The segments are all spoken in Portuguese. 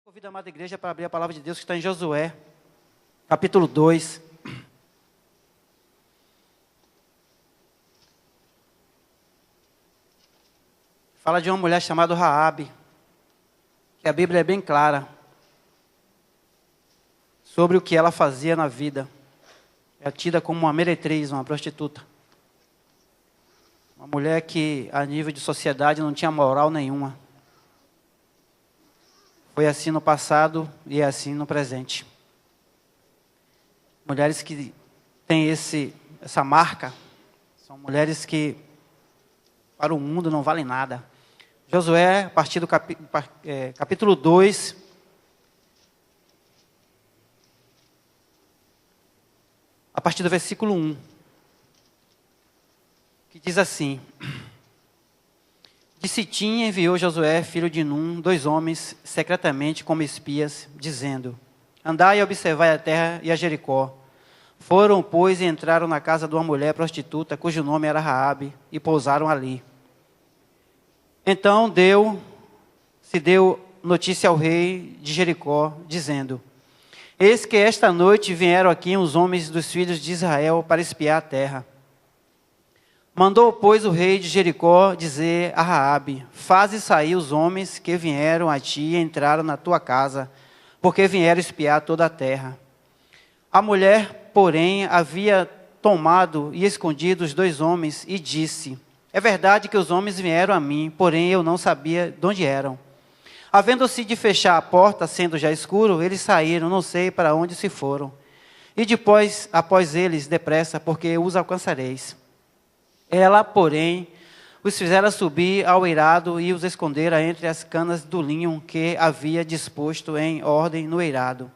Convido a amada igreja para abrir a palavra de Deus que está em Josué, capítulo 2. Fala de uma mulher chamada Raabe, que a Bíblia é bem clara sobre o que ela fazia na vida. É tida como uma meretriz, uma prostituta. Uma mulher que, a nível de sociedade, não tinha moral nenhuma. Foi assim no passado e é assim no presente. Mulheres que têm essa marca, são mulheres que para o mundo não valem nada. Josué, a partir do capítulo 2, a partir do versículo 1, que diz assim: De Sitim enviou Josué, filho de Num, 2 homens, secretamente como espias, dizendo: Andai e observai a terra e a Jericó. Foram, pois, e entraram na casa de uma mulher prostituta, cujo nome era Raabe, e pousaram ali. Então se deu notícia ao rei de Jericó, dizendo: Eis que esta noite vieram aqui os homens dos filhos de Israel para espiar a terra. Mandou, pois, o rei de Jericó dizer a Raabe: Faze sair os homens que vieram a ti e entraram na tua casa, porque vieram espiar toda a terra. A mulher, porém, havia tomado e escondido os 2 homens e disse: É verdade que os homens vieram a mim, porém eu não sabia de onde eram. Havendo-se de fechar a porta, sendo já escuro, eles saíram, não sei para onde se foram. E depois, após eles, depressa, porque os alcançareis. Ela, porém, os fizera subir ao eirado e os escondera entre as canas do linho que havia disposto em ordem no eirado.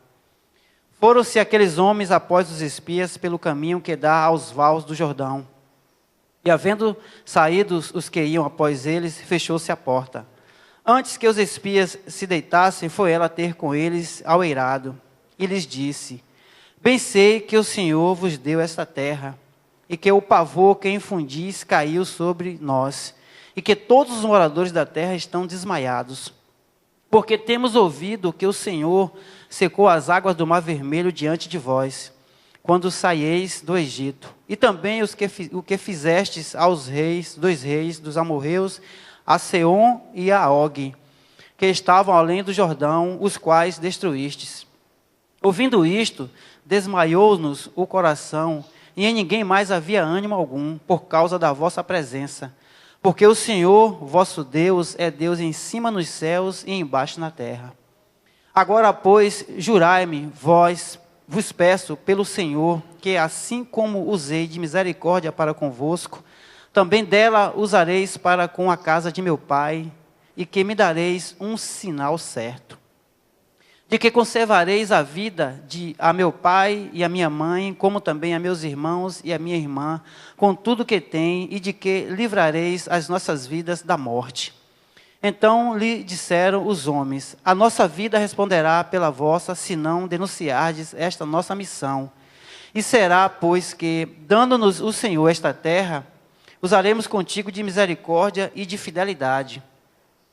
Foram-se aqueles homens após os espias pelo caminho que dá aos vales do Jordão. E havendo saído os que iam após eles, fechou-se a porta. Antes que os espias se deitassem, foi ela ter com eles ao eirado. E lhes disse: Bem sei que o Senhor vos deu esta terra, e que o pavor que infundis caiu sobre nós, e que todos os moradores da terra estão desmaiados. Porque temos ouvido que o Senhor secou as águas do Mar Vermelho diante de vós, quando saieis do Egito. E também o que fizestes aos 2 reis dos amorreus, a Seom e a Og, que estavam além do Jordão, os quais destruístes. Ouvindo isto, desmaiou-nos o coração, e em ninguém mais havia ânimo algum, por causa da vossa presença. Porque o Senhor, vosso Deus, é Deus em cima nos céus e embaixo na terra. Agora, pois, jurai-me, vos peço pelo Senhor, que assim como usei de misericórdia para convosco, também dela usareis para com a casa de meu pai, e que me dareis um sinal certo. De que conservareis a vida a meu pai e a minha mãe, como também a meus irmãos e a minha irmã, com tudo que tem, e de que livrareis as nossas vidas da morte. Então lhe disseram os homens: A nossa vida responderá pela vossa, se não denunciardes esta nossa missão. E será, pois, que, dando-nos o Senhor esta terra, usaremos contigo de misericórdia e de fidelidade.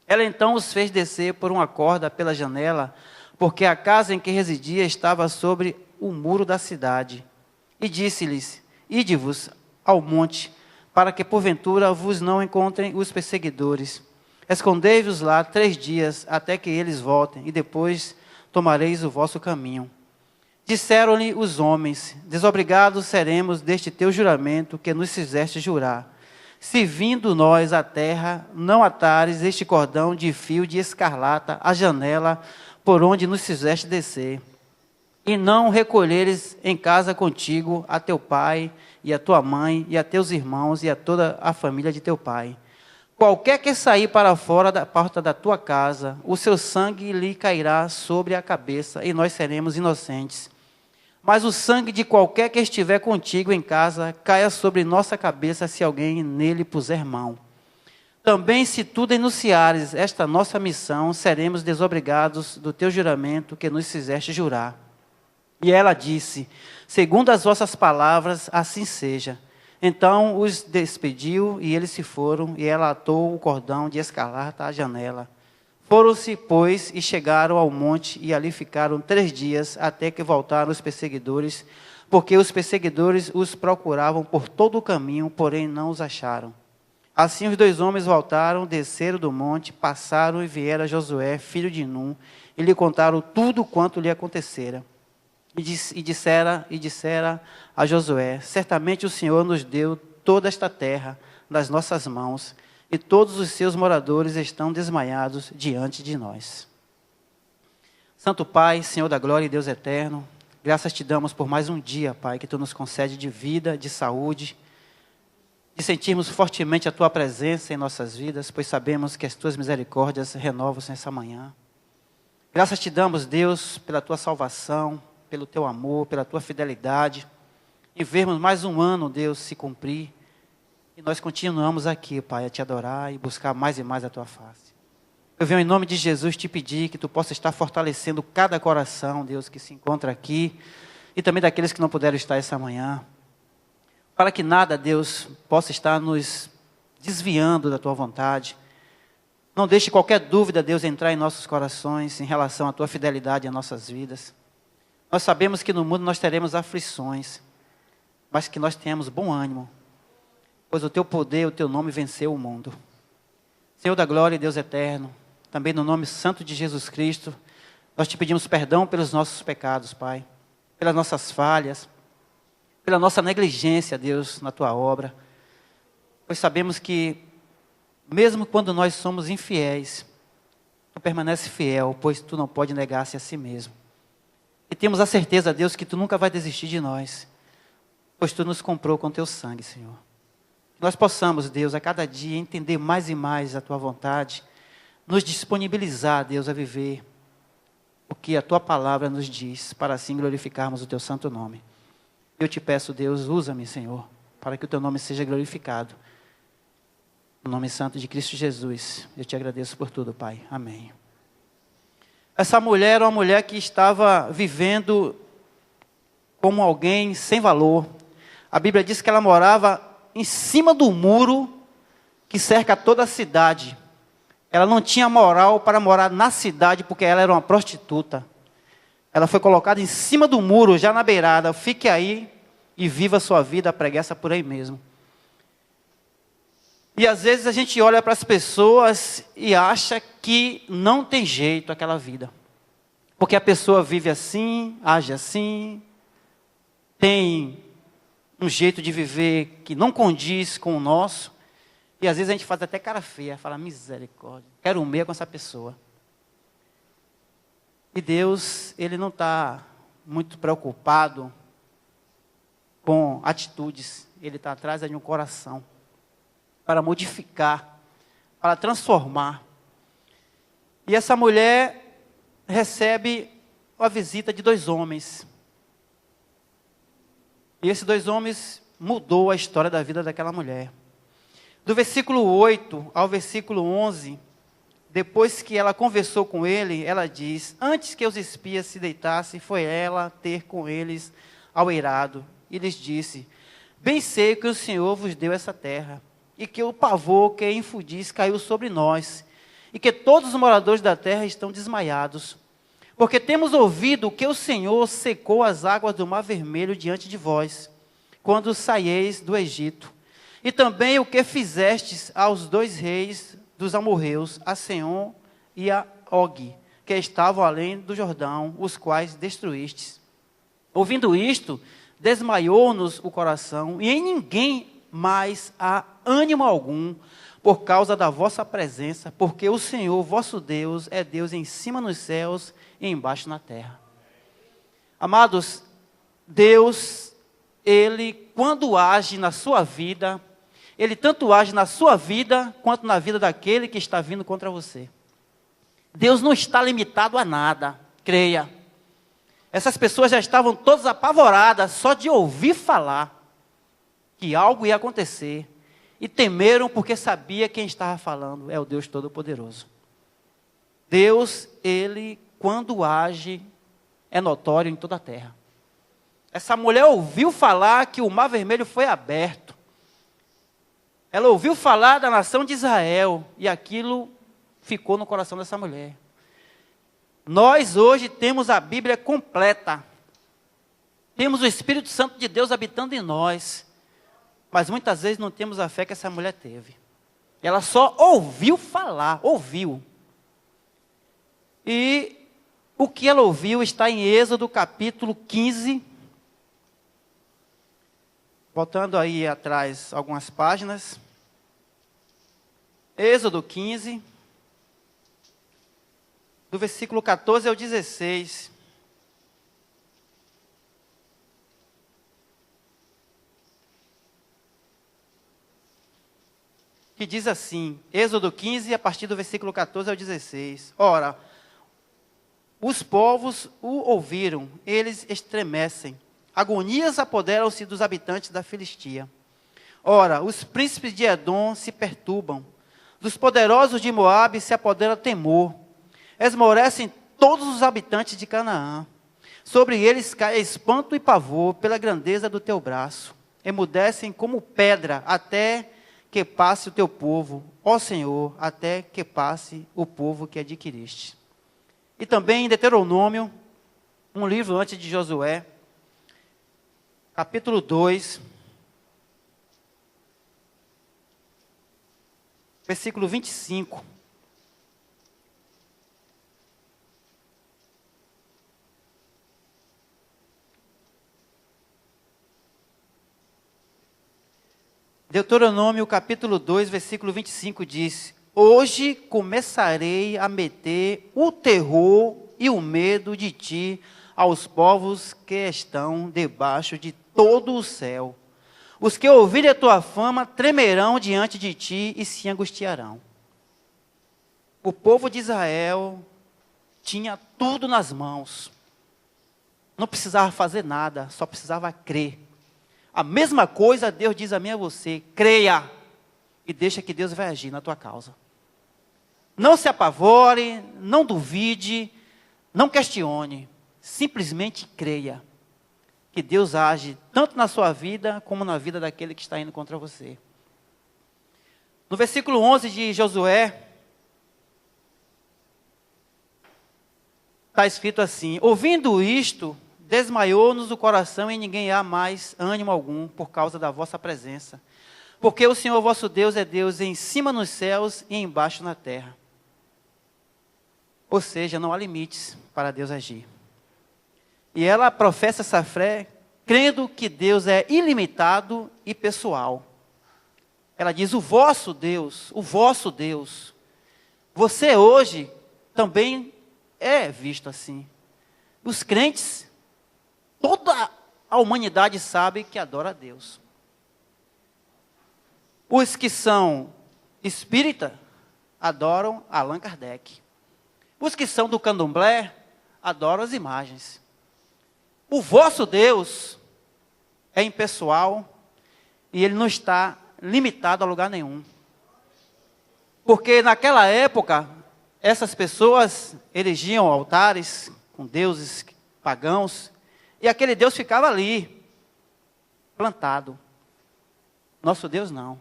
Ela então os fez descer por uma corda pela janela, porque a casa em que residia estava sobre o muro da cidade. E disse-lhes: Ide-vos ao monte, para que porventura vos não encontrem os perseguidores. Escondei-vos lá 3 dias, até que eles voltem, e depois tomareis o vosso caminho. Disseram-lhe os homens: Desobrigados seremos deste teu juramento que nos fizeste jurar. Se vindo nós à terra, não atares este cordão de fio de escarlata à janela por onde nos fizeste descer, e não recolheres em casa contigo a teu pai e a tua mãe e a teus irmãos e a toda a família de teu pai. Qualquer que sair para fora da porta da tua casa, o seu sangue lhe cairá sobre a cabeça, e nós seremos inocentes. Mas o sangue de qualquer que estiver contigo em casa, caia sobre nossa cabeça, se alguém nele puser mão. Também, se tu denunciares esta nossa missão, seremos desobrigados do teu juramento que nos fizeste jurar. E ela disse: Segundo as vossas palavras, assim seja. Então os despediu, e eles se foram, e ela atou o cordão de escarlata à janela. Foram-se, pois, e chegaram ao monte, e ali ficaram 3 dias, até que voltaram os perseguidores, porque os perseguidores os procuravam por todo o caminho, porém não os acharam. Assim os 2 homens voltaram, desceram do monte, passaram e vieram a Josué, filho de Num, e lhe contaram tudo quanto lhe acontecera. E dissera a Josué: certamente o Senhor nos deu toda esta terra nas nossas mãos, e todos os seus moradores estão desmaiados diante de nós. Santo Pai, Senhor da glória e Deus eterno, graças te damos por mais um dia, Pai, que tu nos concede de vida, de saúde, de sentirmos fortemente a tua presença em nossas vidas, pois sabemos que as tuas misericórdias renovam-se nessa manhã. Graças te damos, Deus, pela tua salvação, pelo teu amor, pela tua fidelidade, e vermos mais um ano, Deus, se cumprir. E nós continuamos aqui, Pai, a te adorar e buscar mais e mais a tua face. Eu venho em nome de Jesus te pedir que tu possa estar fortalecendo cada coração, Deus, que se encontra aqui, e também daqueles que não puderam estar essa manhã, para que nada, Deus, possa estar nos desviando da tua vontade. Não deixe qualquer dúvida, Deus, entrar em nossos corações em relação à tua fidelidade em nossas vidas. Nós sabemos que no mundo nós teremos aflições, mas que nós tenhamos bom ânimo, pois o teu poder, o teu nome venceu o mundo. Senhor da glória e Deus eterno, também no nome santo de Jesus Cristo, nós te pedimos perdão pelos nossos pecados, Pai, pelas nossas falhas, pela nossa negligência, Deus, na tua obra, pois sabemos que, mesmo quando nós somos infiéis, tu permanece fiel, pois tu não pode negar-se a si mesmo. E temos a certeza, Deus, que tu nunca vai desistir de nós, pois tu nos comprou com teu sangue, Senhor. Que nós possamos, Deus, a cada dia entender mais e mais a tua vontade, nos disponibilizar, Deus, a viver o que a tua palavra nos diz, para assim glorificarmos o teu santo nome. Eu te peço, Deus, usa-me, Senhor, para que o teu nome seja glorificado. No nome santo de Cristo Jesus, eu te agradeço por tudo, Pai. Amém. Essa mulher era uma mulher que estava vivendo como alguém sem valor. A Bíblia diz que ela morava em cima do muro que cerca toda a cidade. Ela não tinha moral para morar na cidade, porque ela era uma prostituta. Ela foi colocada em cima do muro, já na beirada. Fique aí e viva a sua vida, preguiça por aí mesmo. E às vezes a gente olha para as pessoas e acha que não tem jeito aquela vida. Porque a pessoa vive assim, age assim, tem um jeito de viver que não condiz com o nosso. E às vezes a gente faz até cara feia, fala, misericórdia, quero um meia com essa pessoa. E Deus, Ele não está muito preocupado com atitudes. Ele está atrás de um coração, para modificar, para transformar. E essa mulher recebe a visita de 2 homens. E esses 2 homens mudou a história da vida daquela mulher. Do versículo 8 ao versículo 11, depois que ela conversou com ele, ela diz: antes que os espias se deitassem, foi ela ter com eles ao eirado, e lhes disse: bem sei que o Senhor vos deu essa terra, e que o pavor que em Fudis caiu sobre nós, e que todos os moradores da terra estão desmaiados, porque temos ouvido que o Senhor secou as águas do Mar Vermelho diante de vós, quando saíeis do Egito, e também o que fizestes aos 2 reis dos amorreus, a Seom e a Og, que estavam além do Jordão, os quais destruístes. Ouvindo isto, desmaiou-nos o coração, e em ninguém mais há ânimo algum, por causa da vossa presença, porque o Senhor, vosso Deus, é Deus em cima nos céus e embaixo na terra. Amados, Deus, Ele, quando age na sua vida, Ele tanto age na sua vida, quanto na vida daquele que está vindo contra você. Deus não está limitado a nada, creia. Essas pessoas já estavam todas apavoradas, só de ouvir falar que algo ia acontecer, e temeram porque sabia quem estava falando, é o Deus Todo-Poderoso. Deus, Ele, quando age, é notório em toda a terra. Essa mulher ouviu falar que o Mar Vermelho foi aberto. Ela ouviu falar da nação de Israel, e aquilo ficou no coração dessa mulher. Nós hoje temos a Bíblia completa. Temos o Espírito Santo de Deus habitando em nós. Mas muitas vezes não temos a fé que essa mulher teve. Ela só ouviu falar, ouviu. E o que ela ouviu está em Êxodo capítulo 15. Voltando aí atrás algumas páginas. Êxodo 15. Do versículo 14 ao 16. Que diz assim, Êxodo 15, a partir do versículo 14 ao 16. Ora, os povos o ouviram, eles estremecem. Agonias apoderam-se dos habitantes da Filistia. Ora, os príncipes de Edom se perturbam. Dos poderosos de Moabe se apodera temor. Esmorecem todos os habitantes de Canaã. Sobre eles cai espanto e pavor pela grandeza do teu braço. Emudecem como pedra até que passe o teu povo, ó Senhor, até que passe o povo que adquiriste. E também em Deuteronômio, um livro antes de Josué, capítulo 2, versículo 25. Deuteronômio capítulo 2, versículo 25 diz: Hoje começarei a meter o terror e o medo de ti aos povos que estão debaixo de todo o céu. Os que ouvirem a tua fama tremerão diante de ti e se angustiarão. O povo de Israel tinha tudo nas mãos. Não precisava fazer nada, só precisava crer. A mesma coisa Deus diz a mim e a você: creia e deixa que Deus vai agir na tua causa. Não se apavore, não duvide, não questione, simplesmente creia que Deus age tanto na sua vida como na vida daquele que está indo contra você. No versículo 11 de Josué, está escrito assim: ouvindo isto, desmaiou-nos o coração e ninguém há mais ânimo algum por causa da vossa presença. Porque o Senhor vosso Deus é Deus em cima nos céus e embaixo na terra. Ou seja, não há limites para Deus agir. E ela professa essa fé crendo que Deus é ilimitado e pessoal. Ela diz: o vosso Deus, o vosso Deus. Você hoje também é visto assim. Os crentes, toda a humanidade sabe que adora a Deus. Os que são espírita adoram Allan Kardec. Os que são do candomblé adoram as imagens. O vosso Deus é impessoal e ele não está limitado a lugar nenhum. Porque naquela época, essas pessoas erigiam altares com deuses pagãos e aquele Deus ficava ali, plantado. Nosso Deus não.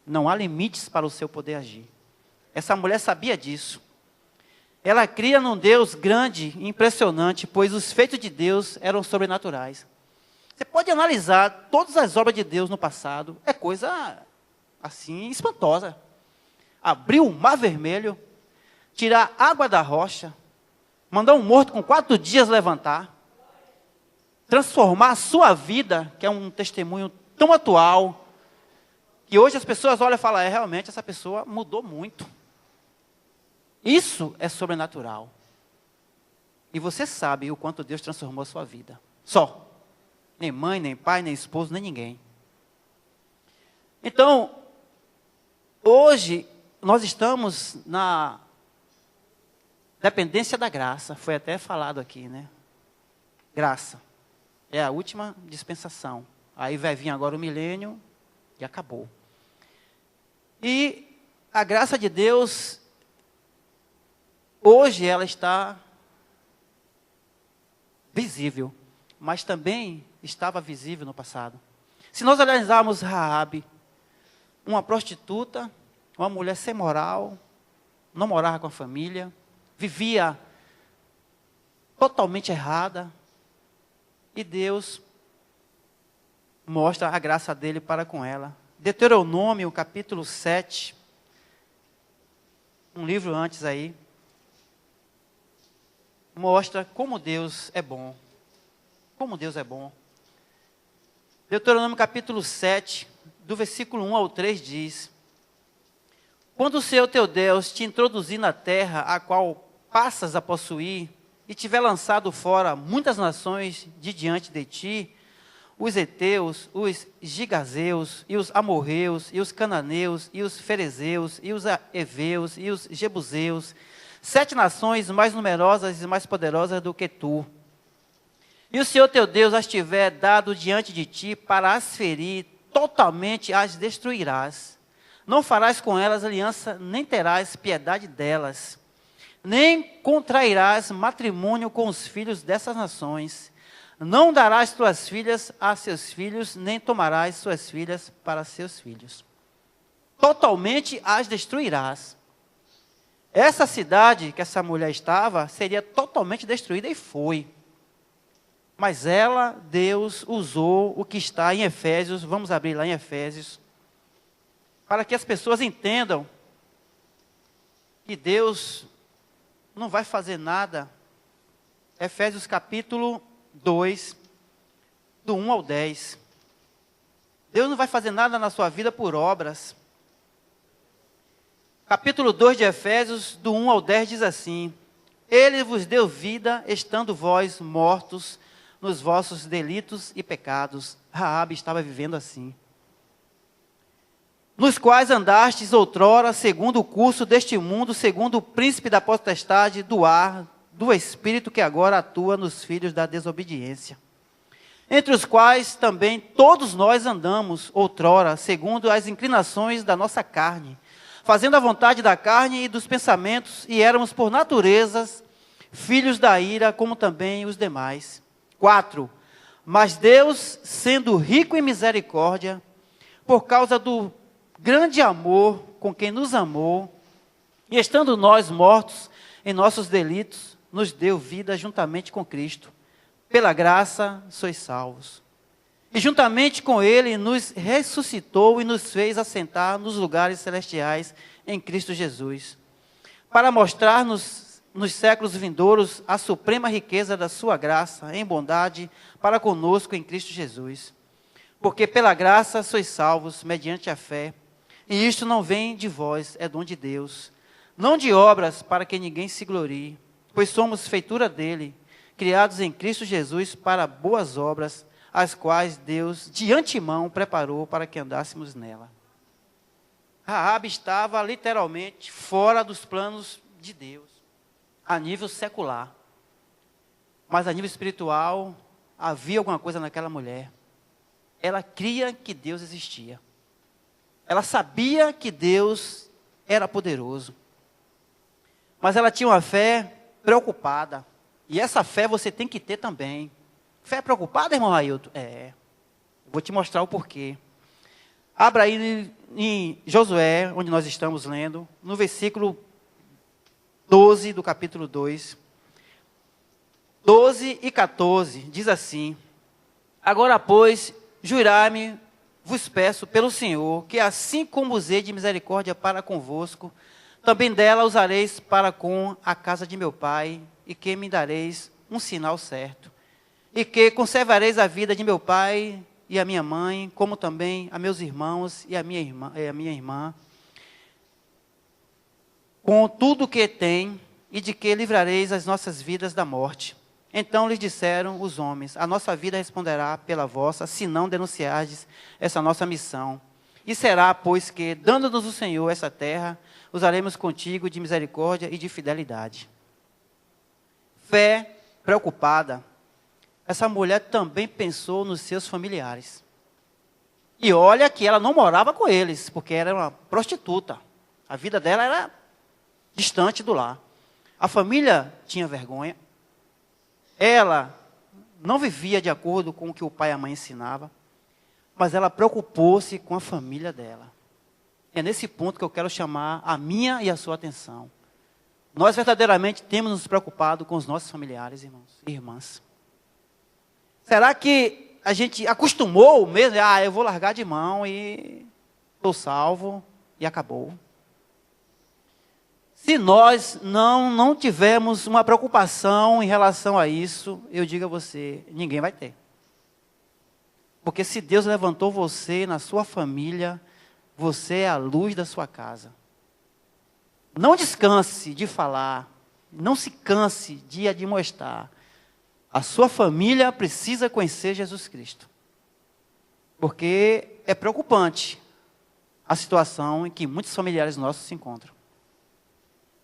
Não há limites para o seu poder agir. Essa mulher sabia disso. Ela cria num Deus grande e impressionante, pois os feitos de Deus eram sobrenaturais. Você pode analisar todas as obras de Deus no passado, é coisa assim espantosa. Abrir o mar vermelho, tirar água da rocha, mandar um morto com 4 dias levantar, transformar a sua vida, que é um testemunho tão atual, que hoje as pessoas olham e falam: realmente essa pessoa mudou muito. Isso é sobrenatural. E você sabe o quanto Deus transformou a sua vida. Só. Nem mãe, nem pai, nem esposo, nem ninguém. Então, hoje, nós estamos na dependência da graça. Foi até falado aqui, né? Graça. É a última dispensação. Aí vai vir agora o milênio e acabou. E a graça de Deus, hoje ela está visível, mas também estava visível no passado. Se nós analisarmos Raabe, uma prostituta, uma mulher sem moral, não morava com a família, vivia totalmente errada. E Deus mostra a graça dele para com ela. Deuteronômio, capítulo 7, um livro antes aí, mostra como Deus é bom. Como Deus é bom. Deuteronômio capítulo 7, do versículo 1 ao 3 diz: quando o Senhor teu Deus te introduzir na terra a qual passas a possuir, e tiver lançado fora muitas nações de diante de ti, os heteus, os gigazeus, e os amorreus, e os cananeus, e os ferezeus, e os heveus, e os jebuseus, 7 nações mais numerosas e mais poderosas do que tu. E o Senhor teu Deus as tiver dado diante de ti para as ferir, totalmente as destruirás. Não farás com elas aliança, nem terás piedade delas, nem contrairás matrimônio com os filhos dessas nações. Não darás tuas filhas a seus filhos, nem tomarás suas filhas para seus filhos. Totalmente as destruirás. Essa cidade que essa mulher estava, seria totalmente destruída e foi. Mas ela, Deus, usou o que está em Efésios, vamos abrir lá em Efésios, para que as pessoas entendam que Deus não vai fazer nada. Efésios capítulo 2, do 1 ao 10. Deus não vai fazer nada na sua vida por obras. Capítulo 2 de Efésios, do 1 ao 10, diz assim: Ele vos deu vida, estando vós mortos nos vossos delitos e pecados. Raabe estava vivendo assim. Nos quais andastes outrora, segundo o curso deste mundo, segundo o príncipe da potestade do ar, do espírito que agora atua nos filhos da desobediência. Entre os quais também todos nós andamos outrora, segundo as inclinações da nossa carne, fazendo a vontade da carne e dos pensamentos, e éramos por naturezas filhos da ira, como também os demais. 4. Mas Deus, sendo rico em misericórdia, por causa do grande amor com quem nos amou, e estando nós mortos em nossos delitos, nos deu vida juntamente com Cristo. Pela graça sois salvos. E juntamente com Ele nos ressuscitou e nos fez assentar nos lugares celestiais em Cristo Jesus, para mostrar-nos nos séculos vindouros a suprema riqueza da sua graça em bondade para conosco em Cristo Jesus. Porque pela graça sois salvos mediante a fé, e isto não vem de vós, é dom de Deus, não de obras para que ninguém se glorie, pois somos feitura dele, criados em Cristo Jesus para boas obras, as quais Deus de antemão preparou para que andássemos nela. Raabe estava literalmente fora dos planos de Deus, a nível secular. Mas a nível espiritual, havia alguma coisa naquela mulher. Ela cria que Deus existia. Ela sabia que Deus era poderoso. Mas ela tinha uma fé preocupada. E essa fé você tem que ter também. Fé preocupada, irmão Railton? É. Eu vou te mostrar o porquê. Abra aí em Josué, onde nós estamos lendo, no versículo 12 do capítulo 2. 12 e 14, diz assim: Agora, pois, jurai-me, vos peço pelo Senhor, que assim como usei de misericórdia para convosco, também dela usareis para com a casa de meu pai, e que me dareis um sinal certo, e que conservareis a vida de meu pai e a minha mãe, como também a meus irmãos e a minha irmã, com tudo que tem, e de que livrareis as nossas vidas da morte. Então lhes disseram os homens: a nossa vida responderá pela vossa, se não denunciardes essa nossa missão. E será, pois que, dando-nos o Senhor essa terra, usaremos contigo de misericórdia e de fidelidade. Fé preocupada. Essa mulher também pensou nos seus familiares. E olha que ela não morava com eles, porque era uma prostituta. A vida dela era distante do lar. A família tinha vergonha. Ela não vivia de acordo com o que o pai e a mãe ensinavam, mas ela preocupou-se com a família dela. É nesse ponto que eu quero chamar a minha e a sua atenção. Nós verdadeiramente temos nos preocupado com os nossos familiares, irmãos e irmãs? Será que a gente acostumou mesmo? Eu vou largar de mão e estou salvo e acabou. Se nós não tivermos uma preocupação em relação a isso, eu digo a você, ninguém vai ter. Porque se Deus levantou você na sua família, você é a luz da sua casa. Não descanse de falar, não se canse de admoestar. A sua família precisa conhecer Jesus Cristo. Porque é preocupante a situação em que muitos familiares nossos se encontram.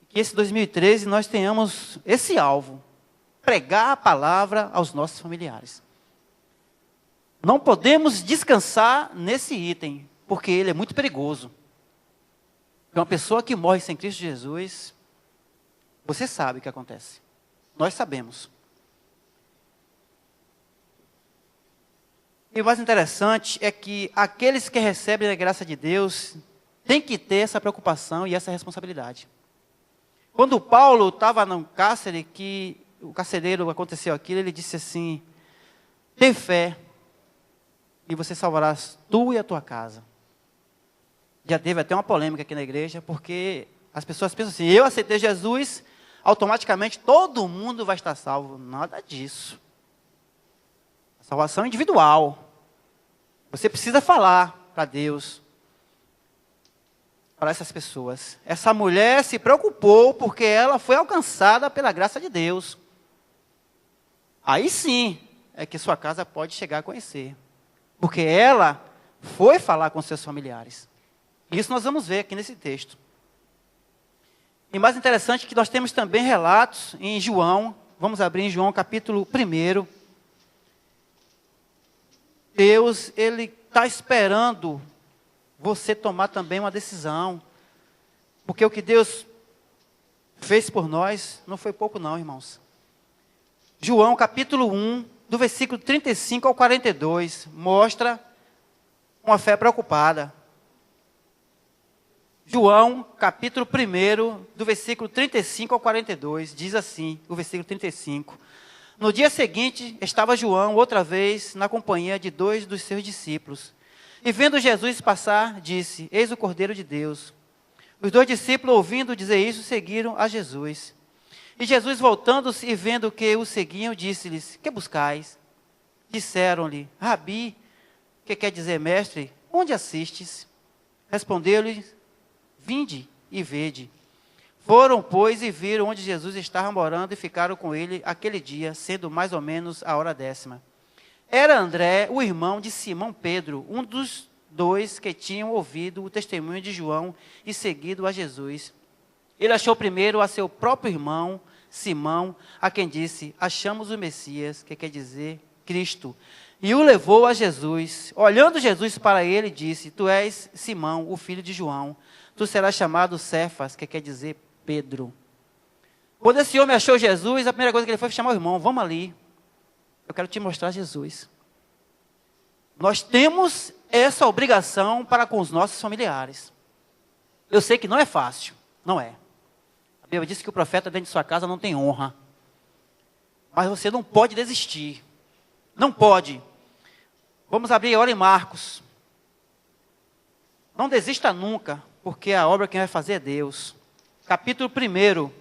Que esse 2013 nós tenhamos esse alvo, pregar a palavra aos nossos familiares. Não podemos descansar nesse item, porque ele é muito perigoso. Uma pessoa que morre sem Cristo Jesus, você sabe o que acontece. Nós sabemos. E o mais interessante é que aqueles que recebem a graça de Deus têm que ter essa preocupação e essa responsabilidade. Quando Paulo estava no cárcere, que o carcereiro aconteceu aquilo, ele disse assim: tem fé e você salvarás tu e a tua casa. Já teve até uma polêmica aqui na igreja, porque as pessoas pensam assim: eu aceitei Jesus, automaticamente todo mundo vai estar salvo. Nada disso. A salvação é individual. Você precisa falar para Deus, para essas pessoas. Essa mulher se preocupou porque ela foi alcançada pela graça de Deus. Aí sim é que sua casa pode chegar a conhecer. Porque ela foi falar com seus familiares. Isso nós vamos ver aqui nesse texto. E mais interessante é que nós temos também relatos em João. Vamos abrir em João capítulo 1. Deus, Ele está esperando você tomar também uma decisão. Porque o que Deus fez por nós não foi pouco não, irmãos. João capítulo 1, do versículo 35 ao 42, mostra uma fé preocupada. João, capítulo 1, do versículo 35 ao 42, diz assim, o versículo 35. No dia seguinte, estava João, outra vez, na companhia de 2 dos seus discípulos. E vendo Jesus passar, disse: eis o Cordeiro de Deus. Os 2 discípulos, ouvindo dizer isso, seguiram a Jesus. E Jesus, voltando-se e vendo que o seguiam, disse-lhes: que buscais? Disseram-lhe: Rabi, que quer dizer mestre, onde assistes? Respondeu-lhes: vinde e vede. Foram, pois, e viram onde Jesus estava morando e ficaram com ele aquele dia, sendo mais ou menos a hora 10ª. Era André, o irmão de Simão Pedro, um dos 2 que tinham ouvido o testemunho de João e seguido a Jesus. Ele achou primeiro a seu próprio irmão, Simão, a quem disse: achamos o Messias, que quer dizer Cristo. E o levou a Jesus. Olhando Jesus para ele, disse: tu és Simão, o filho de João. Tu serás chamado Cefas, que quer dizer Pedro. Quando esse homem achou Jesus, a primeira coisa que ele foi chamar o irmão: vamos ali, eu quero te mostrar Jesus. Nós temos essa obrigação para com os nossos familiares. Eu sei que não é fácil, não é. A Bíblia diz que o profeta dentro de sua casa não tem honra. Mas você não pode desistir. Não pode. Vamos abrir agora em Marcos. Não desista nunca, porque a obra quem vai fazer é Deus. Capítulo 1.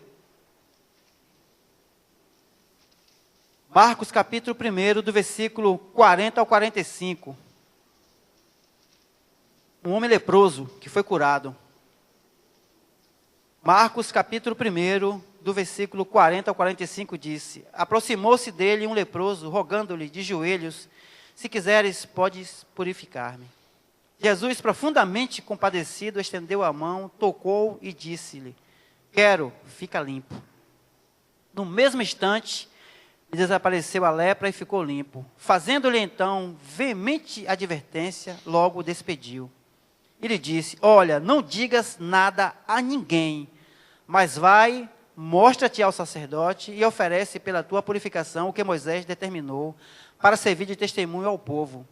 Marcos capítulo 1, do versículo 40 ao 45. Um homem leproso que foi curado. Marcos capítulo 1, do versículo 40 ao 45 disse: aproximou-se dele um leproso, rogando-lhe de joelhos: se quiseres, podes purificar-me. Jesus, profundamente compadecido, estendeu a mão, tocou e disse-lhe: quero, fica limpo. No mesmo instante, lhe desapareceu a lepra e ficou limpo. Fazendo-lhe então veemente advertência, logo o despediu. E lhe disse: olha, não digas nada a ninguém, mas vai, mostra-te ao sacerdote e oferece pela tua purificação o que Moisés determinou, para servir de testemunho ao povo.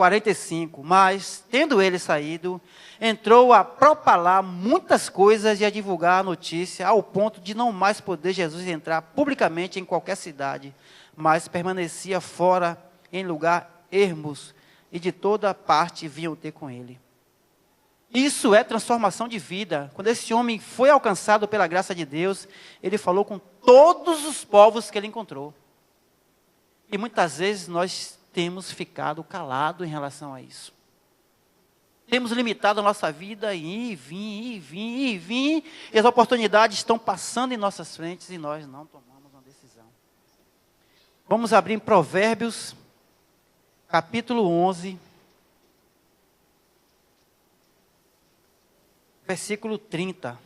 45. Mas, tendo ele saído, entrou a propalar muitas coisas e a divulgar a notícia, ao ponto de não mais poder Jesus entrar publicamente em qualquer cidade, mas permanecia fora em lugar ermos, e de toda parte vinham ter com ele. Isso é transformação de vida. Quando esse homem foi alcançado pela graça de Deus, ele falou com todos os povos que ele encontrou. E muitas vezes nós temos ficado calados em relação a isso. Temos limitado a nossa vida e vir, e as oportunidades estão passando em nossas frentes e nós não tomamos uma decisão. Vamos abrir em Provérbios, capítulo 11, versículo 30.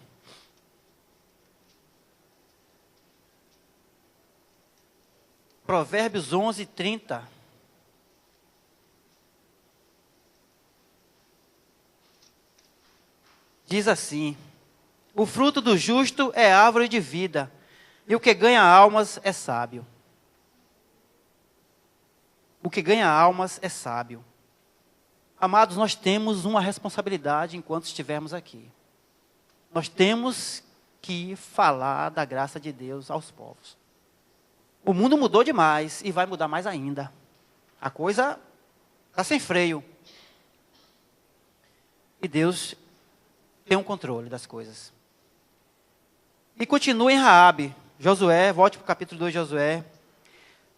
Provérbios 11, 30. Diz assim: o fruto do justo é árvore de vida, e o que ganha almas é sábio. O que ganha almas é sábio. Amados, nós temos uma responsabilidade enquanto estivermos aqui. Nós temos que falar da graça de Deus aos povos. O mundo mudou demais e vai mudar mais ainda. A coisa está sem freio. E Deus tem um controle das coisas. E continua em Raabe. Josué, volte para o capítulo 2 de Josué.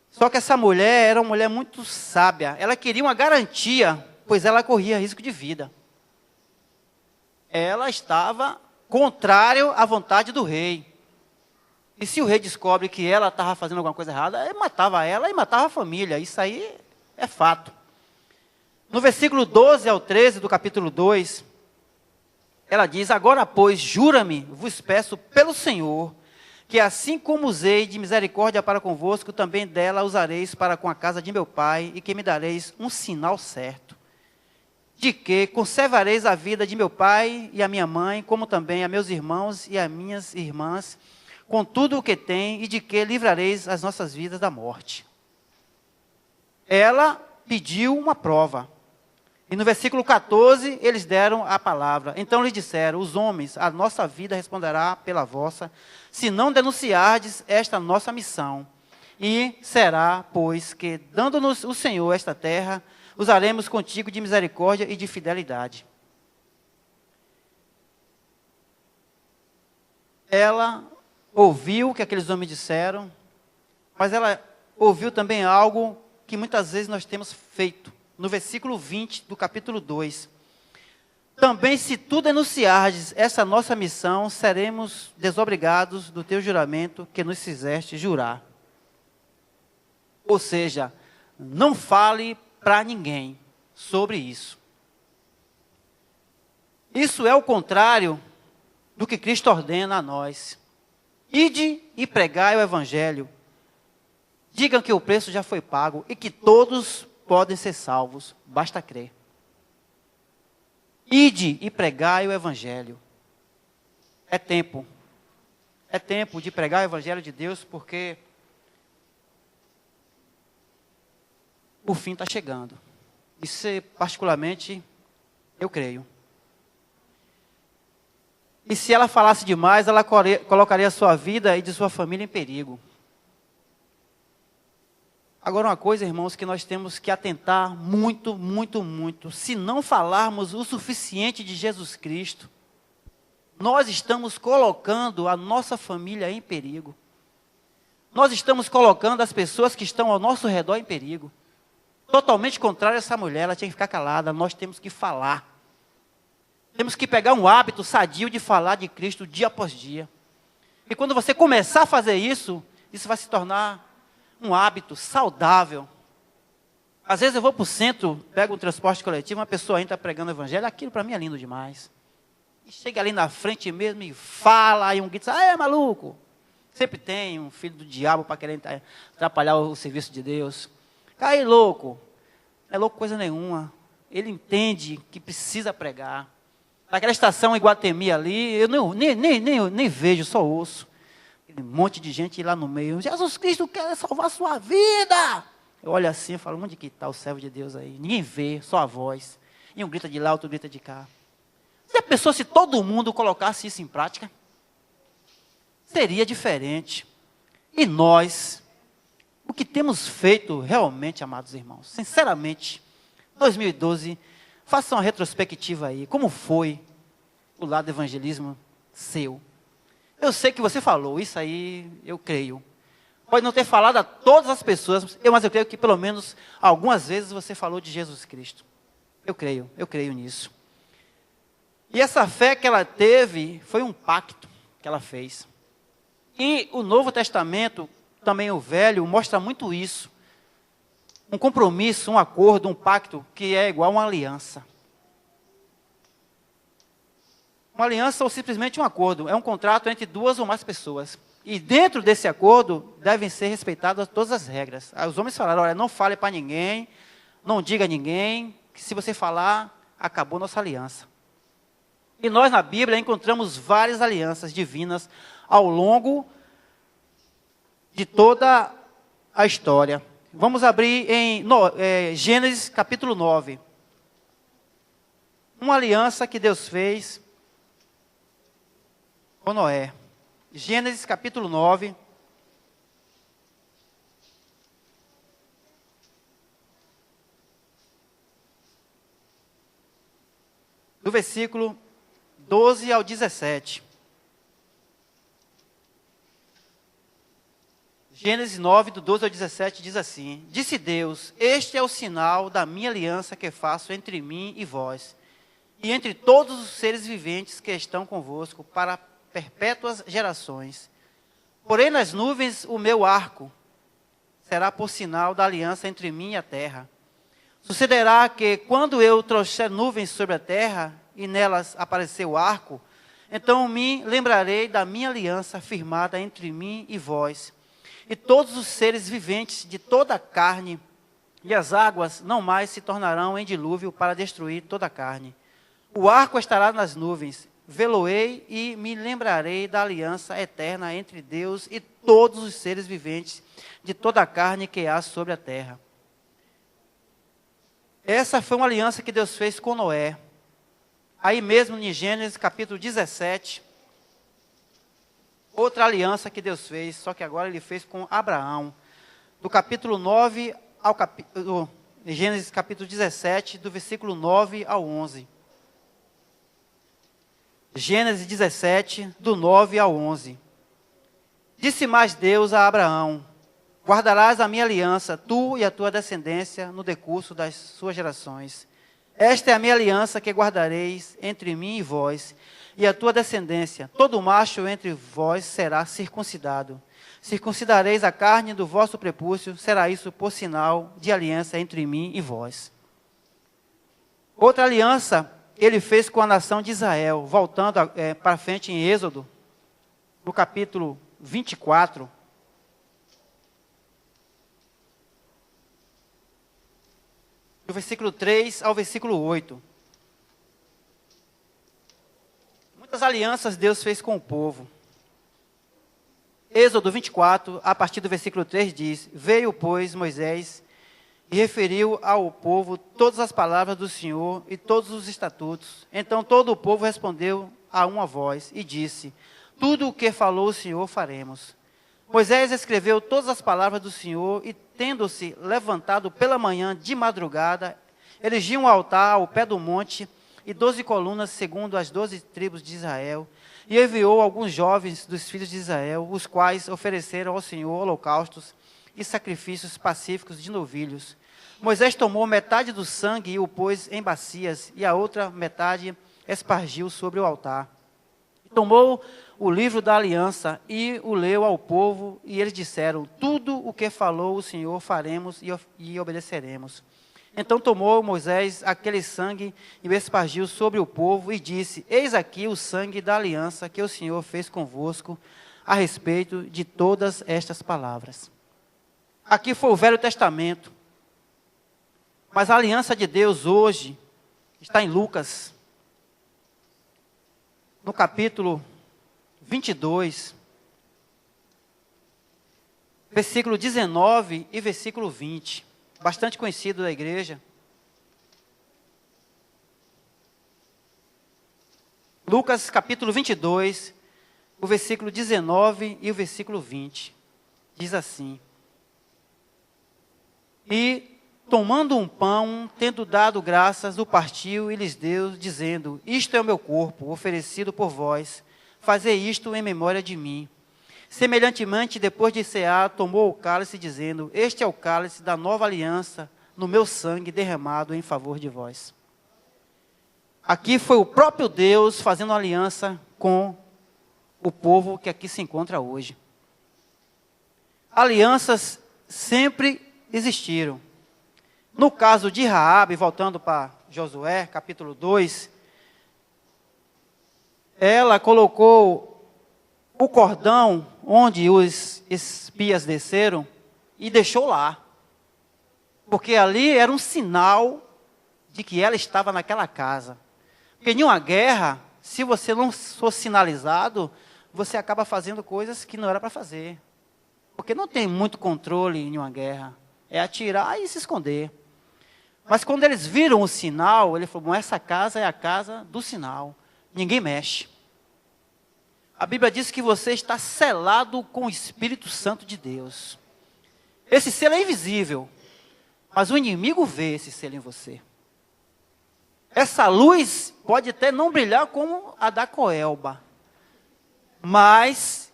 Só que essa mulher era uma mulher muito sábia. Ela queria uma garantia, pois ela corria risco de vida. Ela estava contrário à vontade do rei. E se o rei descobre que ela estava fazendo alguma coisa errada, ele matava ela e matava a família. Isso aí é fato. No versículo 12 ao 13 do capítulo 2, ela diz: agora, pois, jura-me, vos peço pelo Senhor, que assim como usei de misericórdia para convosco, também dela usareis para com a casa de meu pai, e que me dareis um sinal certo, de que conservareis a vida de meu pai e a minha mãe, como também a meus irmãos e a minhas irmãs, com tudo o que tem, e de que livrareis as nossas vidas da morte. Ela pediu uma prova. E no versículo 14, eles deram a palavra. Então lhes disseram: os homens, a nossa vida responderá pela vossa, se não denunciardes esta nossa missão. E será, pois, que, dando-nos o Senhor esta terra, usaremos contigo de misericórdia e de fidelidade. Ela ouviu o que aqueles homens disseram, mas ela ouviu também algo que muitas vezes nós temos feito. No versículo 20 do capítulo 2. Também se tu denunciardes essa nossa missão, seremos desobrigados do teu juramento que nos fizeste jurar. Ou seja, não fale para ninguém sobre isso. Isso é o contrário do que Cristo ordena a nós. Ide e pregai o evangelho. Digam que o preço já foi pago e que todos podem ser salvos, basta crer. Ide e pregai o evangelho. É tempo de pregar o evangelho de Deus, porque o fim está chegando. Isso particularmente eu creio. E se ela falasse demais, ela colocaria a sua vida e de sua família em perigo. Agora, uma coisa, irmãos, que nós temos que atentar muito, muito, muito. Se não falarmos o suficiente de Jesus Cristo, nós estamos colocando a nossa família em perigo. Nós estamos colocando as pessoas que estão ao nosso redor em perigo. Totalmente contrário a essa mulher, ela tinha que ficar calada. Nós temos que falar. Temos que pegar um hábito sadio de falar de Cristo dia após dia. E quando você começar a fazer isso, isso vai se tornar um hábito saudável. Às vezes eu vou para o centro, pego um transporte coletivo, uma pessoa entra pregando o evangelho, aquilo para mim é lindo demais. E chega ali na frente mesmo e fala, aí um grita: ah, é maluco. Sempre tem um filho do diabo para querer atrapalhar o serviço de Deus. Cai louco. Não é louco coisa nenhuma. Ele entende que precisa pregar. Naquela estação em Iguatemi ali, eu nem vejo, só ouço. Um monte de gente lá no meio: Jesus Cristo quer salvar a sua vida. Eu olho assim e falo, onde que está o servo de Deus aí? Ninguém vê, só a voz. E um grita de lá, outro grita de cá. Já pensou se todo mundo colocasse isso em prática? Seria diferente. E nós, o que temos feito realmente, amados irmãos, sinceramente, 2012, faça uma retrospectiva aí. Como foi o lado do evangelismo seu? Eu sei que você falou, isso aí eu creio. Pode não ter falado a todas as pessoas, mas eu creio que pelo menos algumas vezes você falou de Jesus Cristo. Eu creio nisso. E essa fé que ela teve foi um pacto que ela fez. E o Novo Testamento, também o Velho, mostra muito isso. Um compromisso, um acordo, um pacto que é igual a uma aliança. Uma aliança ou simplesmente um acordo. É um contrato entre duas ou mais pessoas. E dentro desse acordo devem ser respeitadas todas as regras. Aí os homens falaram, olha, não fale para ninguém, não diga a ninguém, que se você falar, acabou nossa aliança. E nós na Bíblia encontramos várias alianças divinas ao longo de toda a história. Vamos abrir em Gênesis capítulo 9. Uma aliança que Deus fez com Noé. Gênesis capítulo 9. Do versículo 12 ao 17. Gênesis 9, do 12 ao 17, diz assim: Disse Deus, este é o sinal da minha aliança que faço entre mim e vós, e entre todos os seres viventes que estão convosco, para perpétuas gerações. Porém nas nuvens o meu arco será por sinal da aliança entre mim e a terra. Sucederá que, quando eu trouxer nuvens sobre a terra, e nelas aparecer o arco, então me lembrarei da minha aliança firmada entre mim e vós, e todos os seres viventes de toda a carne, e as águas não mais se tornarão em dilúvio para destruir toda a carne. O arco estará nas nuvens, vê-lo-ei e me lembrarei da aliança eterna entre Deus e todos os seres viventes de toda a carne que há sobre a terra. Essa foi uma aliança que Deus fez com Noé. Aí mesmo em Gênesis capítulo 17, outra aliança que Deus fez, só que agora ele fez com Abraão. Do capítulo 9 ao capítulo, Gênesis capítulo 17, do versículo 9 ao 11. Gênesis 17, do 9 ao 11. Disse mais Deus a Abraão: guardarás a minha aliança, tu e a tua descendência, no decurso das suas gerações. Esta é a minha aliança que guardareis entre mim e vós, e a tua descendência. Todo macho entre vós será circuncidado. Circuncidareis a carne do vosso prepúcio, será isso por sinal de aliança entre mim e vós. Outra aliança ele fez com a nação de Israel, voltando para frente em Êxodo, no capítulo 24. Do versículo 3 ao versículo 8. Muitas alianças Deus fez com o povo. Êxodo 24, a partir do versículo 3 diz: Veio, pois, Moisés e referiu ao povo todas as palavras do Senhor e todos os estatutos. Então todo o povo respondeu a uma voz e disse: Tudo o que falou o Senhor faremos. Moisés escreveu todas as palavras do Senhor e, tendo-se levantado pela manhã de madrugada, erigiu um altar ao pé do monte e 12 colunas segundo as 12 tribos de Israel, e enviou alguns jovens dos filhos de Israel, os quais ofereceram ao Senhor holocaustos e sacrifícios pacíficos de novilhos. Moisés tomou metade do sangue e o pôs em bacias, e a outra metade espargiu sobre o altar. Tomou o livro da aliança e o leu ao povo, e eles disseram: Tudo o que falou o Senhor faremos e obedeceremos. Então tomou Moisés aquele sangue e o espargiu sobre o povo e disse: Eis aqui o sangue da aliança que o Senhor fez convosco a respeito de todas estas palavras. Aqui foi o Velho Testamento. Mas a aliança de Deus hoje está em Lucas, no capítulo 22, versículo 19 e versículo 20. bastante conhecido da igreja. Lucas capítulo 22, o versículo 19 e o versículo 20. Diz assim: E, tomando um pão, tendo dado graças, o partiu e lhes deu, dizendo: Isto é o meu corpo, oferecido por vós. Fazei isto em memória de mim. Semelhantemente, depois de cear, tomou o cálice, dizendo: Este é o cálice da nova aliança, no meu sangue derramado em favor de vós. Aqui foi o próprio Deus fazendo aliança com o povo que aqui se encontra hoje. Alianças sempre existiram. No caso de Raabe, voltando para Josué, capítulo 2, ela colocou o cordão onde os espias desceram e deixou lá. Porque ali era um sinal de que ela estava naquela casa. Porque em uma guerra, se você não for sinalizado, você acaba fazendo coisas que não era para fazer. Porque não tem muito controle em uma guerra. É atirar e se esconder. Mas quando eles viram o sinal, ele falou: essa casa é a casa do sinal. Ninguém mexe. A Bíblia diz que você está selado com o Espírito Santo de Deus. Esse selo é invisível, mas o inimigo vê esse selo em você. Essa luz pode até não brilhar como a da coelba, mas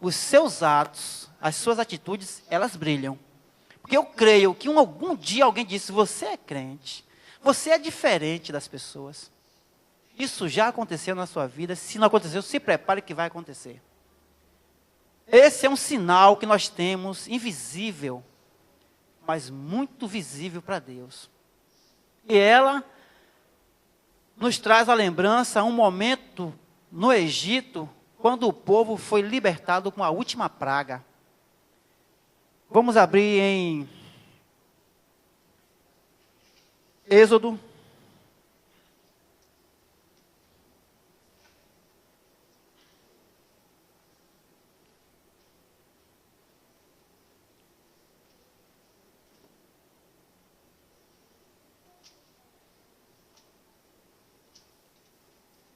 os seus atos, as suas atitudes, elas brilham. Porque eu creio que algum dia alguém disse: você é crente, você é diferente das pessoas. Isso já aconteceu na sua vida. Se não aconteceu, se prepare que vai acontecer. Esse é um sinal que nós temos, invisível, mas muito visível para Deus. E ela nos traz a lembrança um momento no Egito, quando o povo foi libertado com a última praga. Vamos abrir em Êxodo.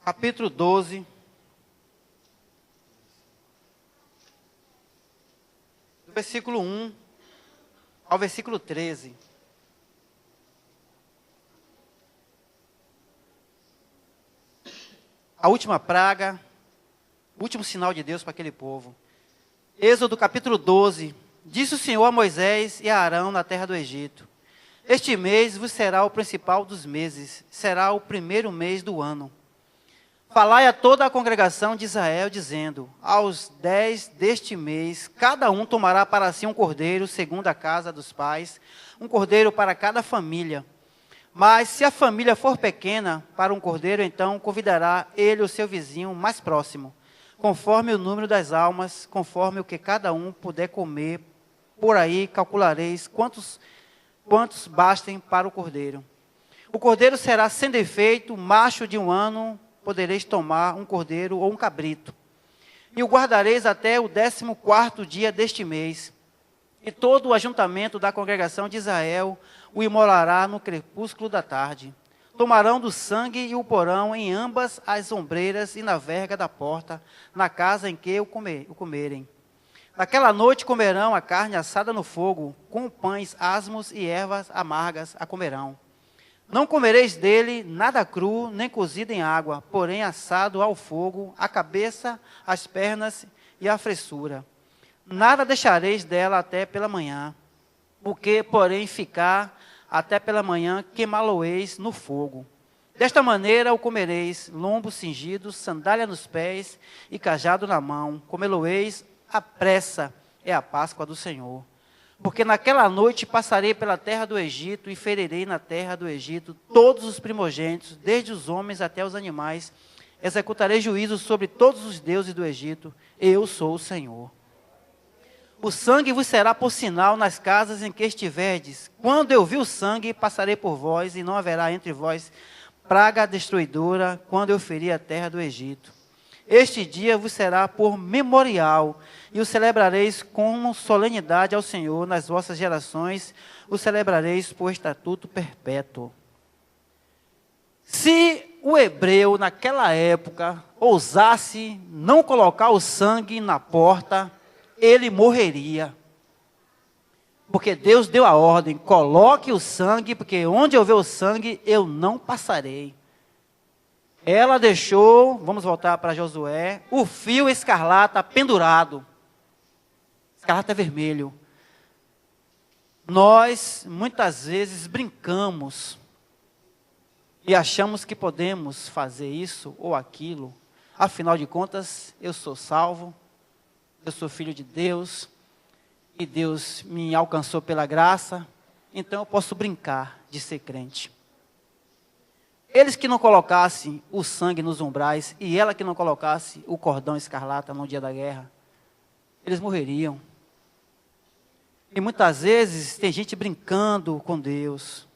Capítulo 12. Do versículo 1 ao versículo 13. A última praga, o último sinal de Deus para aquele povo. Êxodo capítulo 12. Disse o Senhor a Moisés e a Arão na terra do Egito: Este mês vos será o principal dos meses, será o primeiro mês do ano. Falai a toda a congregação de Israel, dizendo: Aos 10 deste mês, cada um tomará para si um cordeiro, segundo a casa dos pais, um cordeiro para cada família. Mas se a família for pequena para um cordeiro, então convidará ele o seu vizinho mais próximo, conforme o número das almas, conforme o que cada um puder comer. Por aí calculareis quantos bastem para o cordeiro. O cordeiro será sem defeito, macho de 1 ano, podereis tomar um cordeiro ou um cabrito. E o guardareis até o 14º dia deste mês. E todo o ajuntamento da congregação de Israel o imolará no crepúsculo da tarde. Tomarão do sangue e o porão em ambas as ombreiras e na verga da porta, na casa em que o comerem. Naquela noite comerão a carne assada no fogo, com pães asmos e ervas amargas a comerão. Não comereis dele nada cru, nem cozido em água, porém assado ao fogo, a cabeça, as pernas e a fressura. Nada deixareis dela até pela manhã. O que, porém, ficar até pela manhã, queimá-lo-eis no fogo. Desta maneira o comereis, lombo cingido, sandália nos pés e cajado na mão. Comê-lo-eis à pressa, é a Páscoa do Senhor. Porque naquela noite passarei pela terra do Egito e ferirei na terra do Egito todos os primogênitos, desde os homens até os animais. Executarei juízo sobre todos os deuses do Egito. Eu sou o Senhor. O sangue vos será por sinal nas casas em que estiverdes. Quando eu vi o sangue, passarei por vós, e não haverá entre vós praga destruidora, quando eu ferir a terra do Egito. Este dia vos será por memorial, e o celebrareis como solenidade ao Senhor nas vossas gerações, o celebrareis por estatuto perpétuo. Se o hebreu, naquela época, ousasse não colocar o sangue na porta, ele morreria. Porque Deus deu a ordem, coloque o sangue, porque onde eu ver o sangue, eu não passarei. Ela deixou, vamos voltar para Josué, o fio escarlata pendurado. Escarlata é vermelho. Nós, muitas vezes, brincamos e achamos que podemos fazer isso ou aquilo. Afinal de contas, eu sou salvo, eu sou filho de Deus, e Deus me alcançou pela graça, então eu posso brincar de ser crente. Eles que não colocassem o sangue nos umbrais, e ela que não colocasse o cordão escarlata no dia da guerra, eles morreriam. E muitas vezes tem gente brincando com Deus,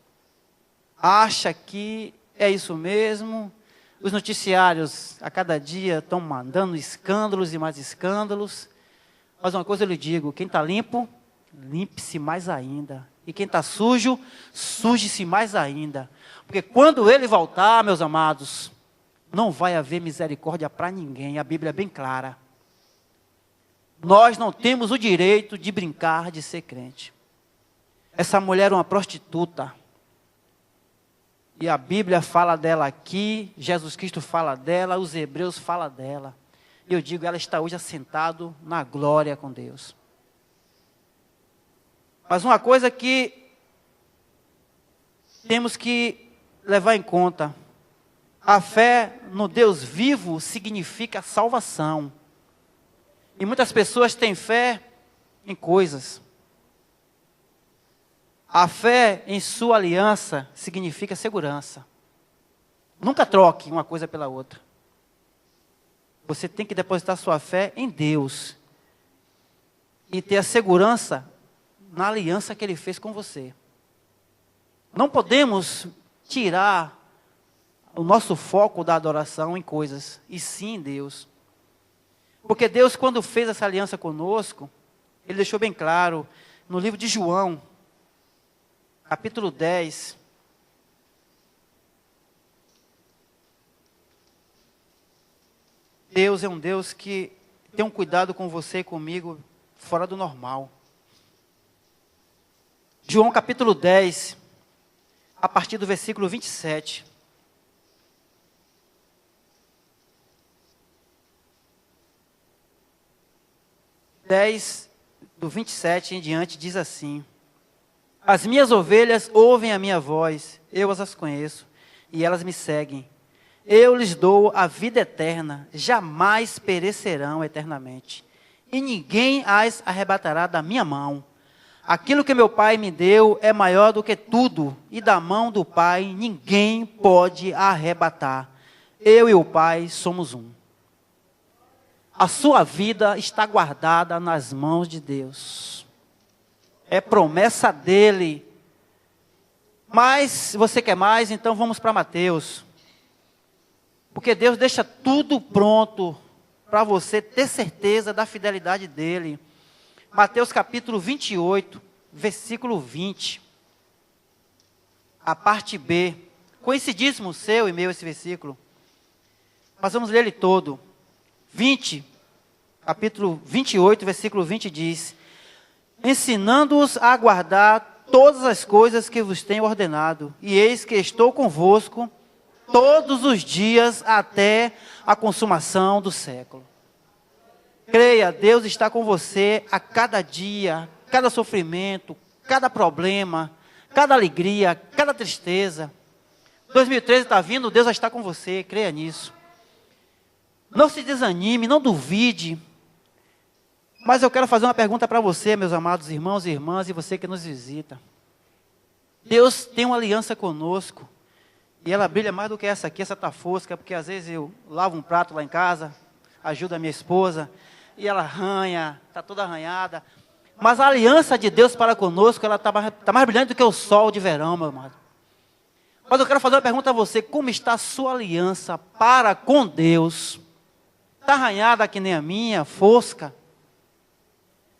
acha que é isso mesmo. Os noticiários a cada dia estão mandando escândalos e mais escândalos. Mas uma coisa eu lhe digo, quem está limpo, limpe-se mais ainda. E quem está sujo, suje-se mais ainda. Porque quando ele voltar, meus amados, não vai haver misericórdia para ninguém. A Bíblia é bem clara. Nós não temos o direito de brincar de ser crente. Essa mulher era uma prostituta. E a Bíblia fala dela aqui, Jesus Cristo fala dela, os hebreus falam dela. E eu digo, ela está hoje assentado na glória com Deus. Mas uma coisa que temos que levar em conta, a fé no Deus vivo significa salvação. E muitas pessoas têm fé em coisas. A fé em sua aliança significa segurança. Nunca troque uma coisa pela outra. Você tem que depositar sua fé em Deus. E ter a segurança na aliança que Ele fez com você. Não podemos tirar o nosso foco da adoração em coisas, e sim em Deus. Porque Deus, quando fez essa aliança conosco, Ele deixou bem claro, no livro de João, capítulo 10, Deus é um Deus que tem um cuidado com você e comigo, fora do normal. João capítulo 10, a partir do versículo 27. Do 27 em diante diz assim: As minhas ovelhas ouvem a minha voz, eu as conheço, e elas me seguem. Eu lhes dou a vida eterna, jamais perecerão eternamente, e ninguém as arrebatará da minha mão. Aquilo que meu Pai me deu é maior do que tudo, e da mão do Pai ninguém pode arrebatar. Eu e o Pai somos um. A sua vida está guardada nas mãos de Deus. É promessa dele. Mas, se você quer mais, então vamos para Mateus. Porque Deus deixa tudo pronto para você ter certeza da fidelidade dele. Mateus capítulo 28, versículo 20. A parte B. Coincidíssimo seu e meu esse versículo. Mas vamos ler ele todo. 20, capítulo 28, versículo 20 diz: Ensinando-os a guardar todas as coisas que vos tenho ordenado, e eis que estou convosco todos os dias até a consumação do século. Creia, Deus está com você a cada dia, cada sofrimento, cada problema, cada alegria, cada tristeza. 2013 está vindo, Deus já está com você, creia nisso. Não se desanime, não duvide. Mas eu quero fazer uma pergunta para você, meus amados irmãos e irmãs, e você que nos visita. Deus tem uma aliança conosco, e ela brilha mais do que essa aqui, essa tá fosca, porque às vezes eu lavo um prato lá em casa, ajudo a minha esposa, e ela arranha, está toda arranhada. Mas a aliança de Deus para conosco, ela está mais brilhante do que o sol de verão, meu amado. Mas eu quero fazer uma pergunta a você: como está a sua aliança para com Deus? Está arranhada que nem a minha, fosca.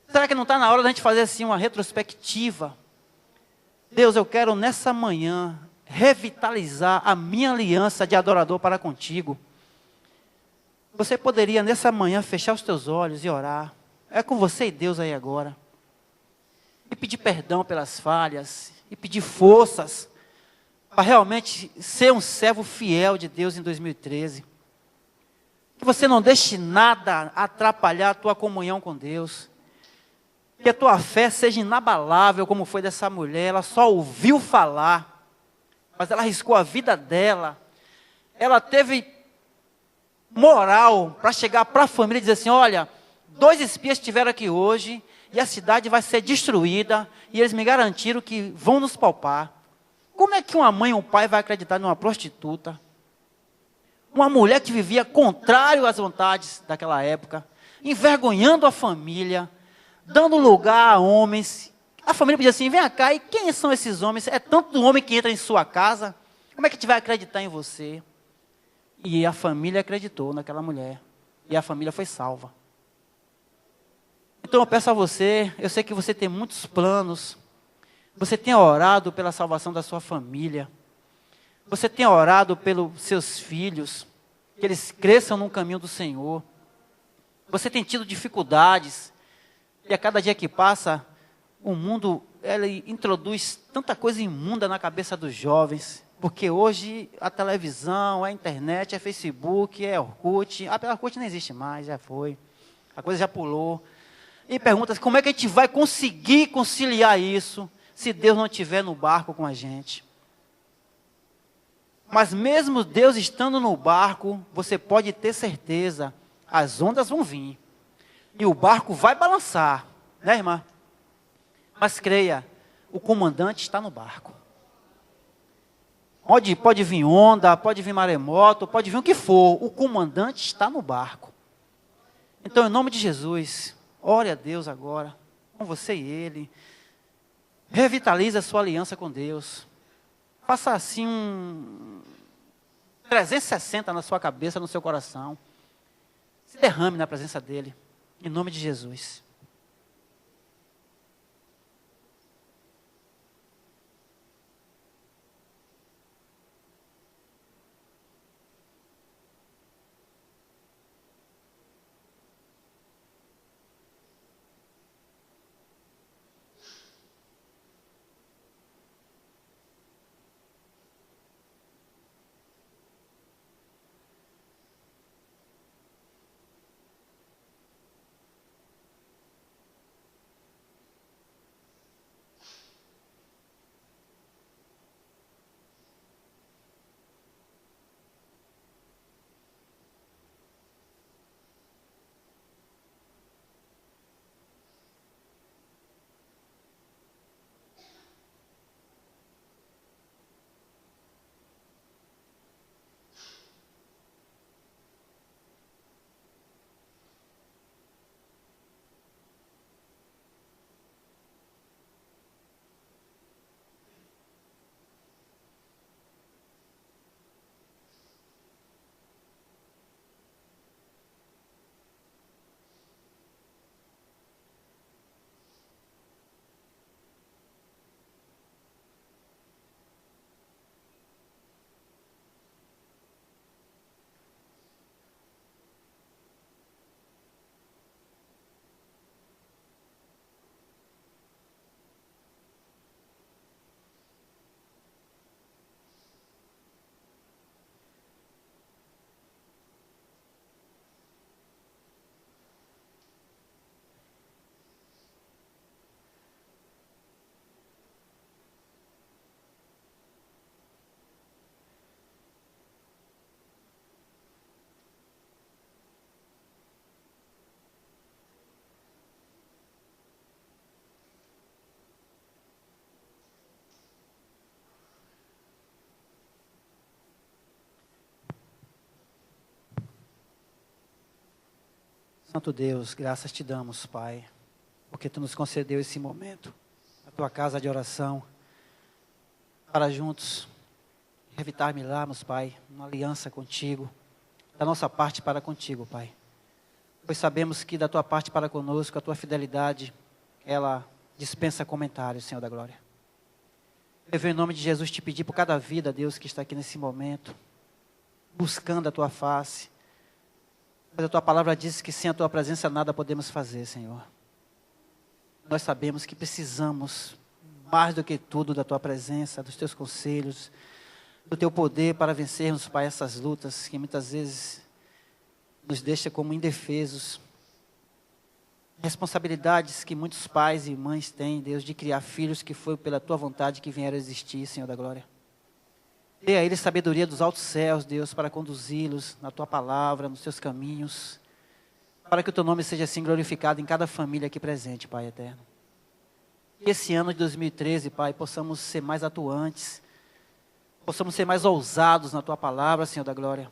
Será que não está na hora da gente fazer assim uma retrospectiva? Deus, eu quero nessa manhã revitalizar a minha aliança de adorador para contigo. Você poderia nessa manhã fechar os teus olhos e orar. É com você e Deus aí agora. E pedir perdão pelas falhas. E pedir forças para realmente ser um servo fiel de Deus em 2013. Que você não deixe nada atrapalhar a tua comunhão com Deus. Que a tua fé seja inabalável, como foi dessa mulher. Ela só ouviu falar, mas ela arriscou a vida dela. Ela teve moral para chegar para a família e dizer assim: olha, 2 espias estiveram aqui hoje e a cidade vai ser destruída e eles me garantiram que vão nos poupar. Como é que uma mãe ou um pai vai acreditar numa prostituta? Uma mulher que vivia contrário às vontades daquela época, envergonhando a família, dando lugar a homens. A família pedia assim: vem cá, e quem são esses homens? É tanto homem que entra em sua casa, como é que a gente vai acreditar em você? E a família acreditou naquela mulher, e a família foi salva. Então eu peço a você, eu sei que você tem muitos planos, você tem orado pela salvação da sua família, você tem orado pelos seus filhos, que eles cresçam no caminho do Senhor, você tem tido dificuldades, e a cada dia que passa, o mundo ele introduz tanta coisa imunda na cabeça dos jovens, porque hoje a televisão, a internet, é Facebook, é Orkut. A Orkut não existe mais, já foi. A coisa já pulou. E pergunta como é que a gente vai conseguir conciliar isso se Deus não estiver no barco com a gente. Mas mesmo Deus estando no barco, você pode ter certeza, as ondas vão vir. E o barco vai balançar, né, irmã? Mas creia, o comandante está no barco. Pode vir onda, pode vir maremoto, pode vir o que for, o comandante está no barco. Então, em nome de Jesus, ore a Deus agora, com você e ele. Revitalize a sua aliança com Deus. Faça assim um 360 na sua cabeça, no seu coração. Se derrame na presença dele, em nome de Jesus. Santo Deus, graças te damos, Pai, porque Tu nos concedeu esse momento, a Tua casa de oração, para juntos revitarmos, Pai, uma aliança contigo, da nossa parte para contigo, Pai. pois sabemos que da tua parte para conosco, a tua fidelidade, ela dispensa comentários, Senhor da glória. Eu venho em nome de Jesus te pedir por cada vida, Deus, que está aqui nesse momento, buscando a tua face. Mas a tua palavra diz que sem a tua presença nada podemos fazer, Senhor. Nós sabemos que precisamos, mais do que tudo, da tua presença, dos teus conselhos, do teu poder para vencermos, Pai, essas lutas que muitas vezes nos deixam como indefesos. Responsabilidades que muitos pais e mães têm, Deus, de criar filhos que foi pela tua vontade que vieram a existir, Senhor da glória. Dê a eles sabedoria dos altos céus, Deus, para conduzi-los na tua palavra, nos teus caminhos, para que o teu nome seja assim glorificado em cada família aqui presente, Pai eterno. Que esse ano de 2013, Pai, possamos ser mais atuantes, possamos ser mais ousados na tua palavra, Senhor da glória.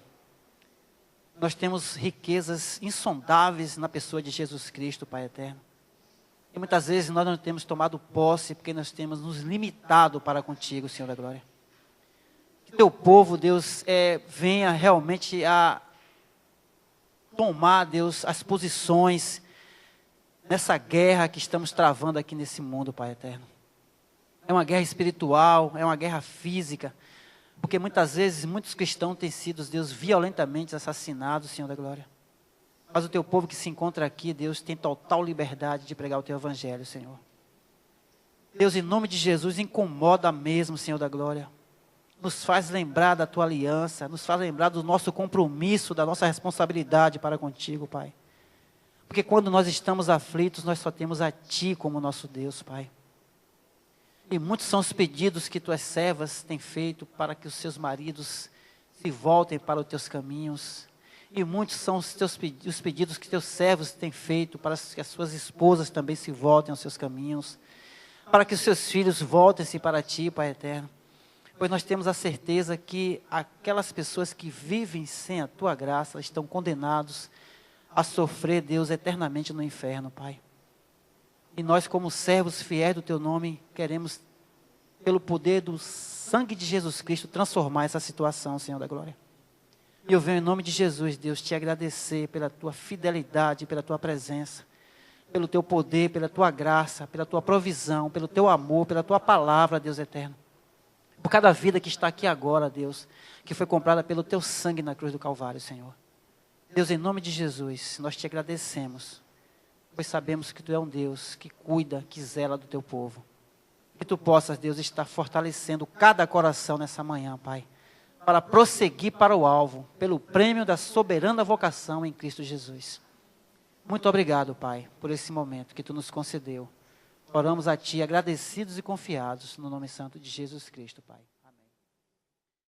Nós temos riquezas insondáveis na pessoa de Jesus Cristo, Pai eterno. E muitas vezes nós não temos tomado posse, porque nós temos nos limitado para contigo, Senhor da glória. Que teu povo, Deus, venha realmente a tomar, Deus, as posições nessa guerra que estamos travando aqui nesse mundo, Pai eterno. É uma guerra espiritual, é uma guerra física, porque muitas vezes muitos cristãos têm sido, Deus, violentamente assassinados, Senhor da glória. Mas o teu povo que se encontra aqui, Deus, tem total liberdade de pregar o teu evangelho, Senhor. Deus, em nome de Jesus, incomoda mesmo, Senhor da glória. Nos faz lembrar da tua aliança, nos faz lembrar do nosso compromisso, da nossa responsabilidade para contigo, Pai. Porque quando nós estamos aflitos, nós só temos a Ti como nosso Deus, Pai. E muitos são os pedidos que tuas servas têm feito para que os seus maridos se voltem para os teus caminhos. E muitos são os pedidos que teus servos têm feito para que as suas esposas também se voltem aos seus caminhos. Para que os seus filhos voltem-se para Ti, Pai eterno. Pois nós temos a certeza que aquelas pessoas que vivem sem a Tua graça estão condenados a sofrer, Deus, eternamente no inferno, Pai. E nós, como servos fiéis do Teu nome, queremos, pelo poder do sangue de Jesus Cristo, transformar essa situação, Senhor da glória. E eu venho em nome de Jesus, Deus, te agradecer pela Tua fidelidade, pela Tua presença, pelo Teu poder, pela Tua graça, pela Tua provisão, pelo Teu amor, pela Tua palavra, Deus eterno. Por cada vida que está aqui agora, Deus, que foi comprada pelo Teu sangue na cruz do Calvário, Senhor. Deus, em nome de Jesus, nós te agradecemos, pois sabemos que Tu é um Deus que cuida, que zela do Teu povo. Que Tu possas, Deus, estar fortalecendo cada coração nessa manhã, Pai, para prosseguir para o alvo, pelo prêmio da soberana vocação em Cristo Jesus. Muito obrigado, Pai, por esse momento que Tu nos concedeu. Oramos a Ti agradecidos e confiados, no nome santo de Jesus Cristo, Pai.